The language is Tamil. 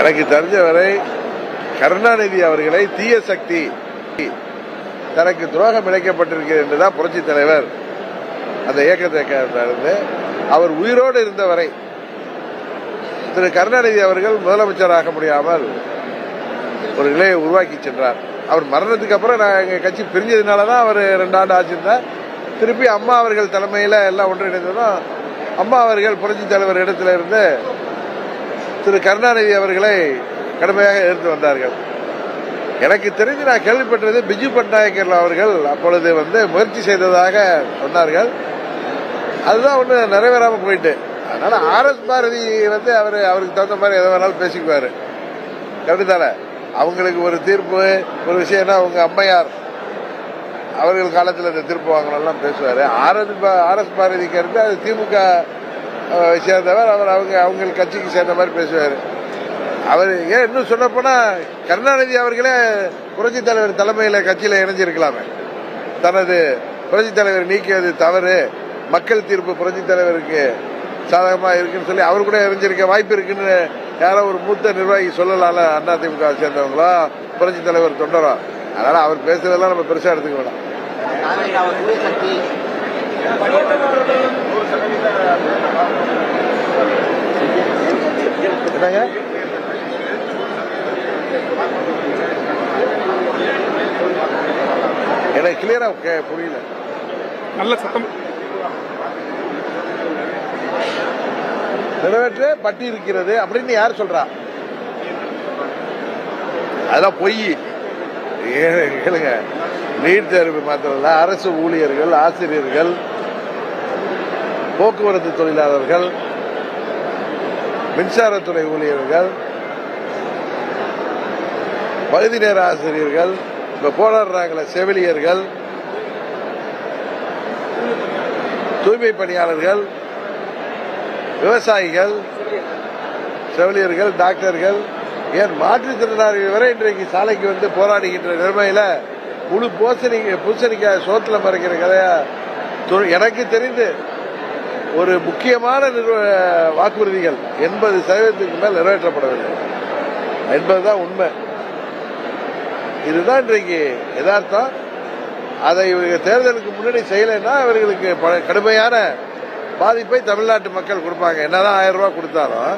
எனக்கு தெரிஞ்சவரை கருணாநிதி அவர்களை தீய சக்தி தனக்கு துரோகம் இழைக்கப்பட்டிருக்கிறது என்றுதான் புரட்சி தலைவர் அந்த இயக்கத்தை அவர் உயிரோடு இருந்தவரை திரு கருணாநிதி அவர்கள் முதலமைச்சராக முடியாமல் ஒரு நிலையை உருவாக்கி சென்றார். அவர் மரணத்துக்கு அப்புறம் நான் எங்க கட்சி பிரிஞ்சதுனாலதான் அவர் 2 ஆண்டு ஆட்சி இருந்தார். திருப்பி அம்மா அவர்கள் தலைமையில எல்லாம் ஒன்றிணைந்ததும் அம்மா அவர்கள் புரட்சி தலைவர் இடத்துல இருந்து திரு கருணாநிதி அவர்களை கடுமையாக எதிர்த்து வந்தார்கள். எனக்கு தெரிஞ்சு நான் கேள்விப்பட்டது பிஜு பட்நாயக்கர் அவர்கள் அப்பொழுது முயற்சி செய்ததாக சொன்னார்கள். அதுதான் ஒண்ணு நிறைவேறாம போயிட்டு. அதனால ஆர்எஸ் பாரதி அவருக்கு தகுந்த மாதிரி எதை வேணாலும் பேசிக்குவாரு. கரெக்டுதானே? அவங்களுக்கு ஒரு தீர்ப்பு ஒரு விஷயம்னா அவங்க அம்மையார் அவர்கள் காலத்தில் இந்த தீர்ப்பு வாங்கலாம் பேசுவாரு. ஆர்எஸ் பாரதிக்கு இருந்து அது திமுக சேர்ந்தவர். அவர் அவங்க கட்சிக்கு சேர்ந்த மாதிரி பேசுவாரு. அவர் ஏன் இன்னும் சொல்ல போனா கருணாநிதி அவர்களே புரட்சி தலைவர் தலைமையில கட்சியில இணைஞ்சிருக்கலாமே. தனது புரட்சி தலைவர் நீக்கியது தவறு, மக்கள் தீர்ப்பு புரட்சி தலைவருக்கு சாதகமா இருக்குன்னு சொல்லி அவர் கூட இணைஞ்சிருக்க வாய்ப்பு இருக்குன்னு யாரோ ஒரு மூத்த நிர்வாகி சொல்லலாம்ல. அதிமுக சேர்ந்தவங்களா புரட்சி தலைவர் தொண்டரா. அதனால அவர் பேசுறதெல்லாம் நம்ம பெருசா எடுத்துக்க வேண்டாம். என்னங்க எனக்கு கிளியரா புரியல. நல்ல சத்தம் நிறைவேற்ற பட்டி இருக்கிறது அப்படின்னு யார் சொல்றா? அதெல்லாம் பொய். கேளுங்க, நீட் தேர்வு மாத்திரம் அரசு ஊழியர்கள், ஆசிரியர்கள், போக்குவரத்து தொழிலாளர்கள், மின்சாரத்துறை ஊழியர்கள், பகுதி நேர ஆசிரியர்கள், இப்ப போராடுறாங்கள செவிலியர்கள், தூய்மை பணியாளர்கள், விவசாயிகள், செவிலியர்கள், டாக்டர்கள், ஏன் மாற்றுத்திறனாளிகள் வரை இன்றைக்கு சாலைக்கு போராடுகின்ற நிலைமையில முழு பூசணிக்காய் சோத்துல மறைக்கிற கதையா எனக்கு தெரிந்து ஒரு முக்கியமான வாக்குறுதிகள் 80% மேல் நிறைவேற்றப்படவில்லை என்பதுதான் உண்மை. இதுதான் இன்றைக்கு யதார்த்தம். அதை தேர்தலுக்கு முன்னாடி செய்யலைன்னா அவர்களுக்கு கடுமையான பாதிப்பை தமிழ்நாட்டு மக்கள் கொடுப்பாங்க. என்னதான் 1000 ரூபாய் கொடுத்தாலும்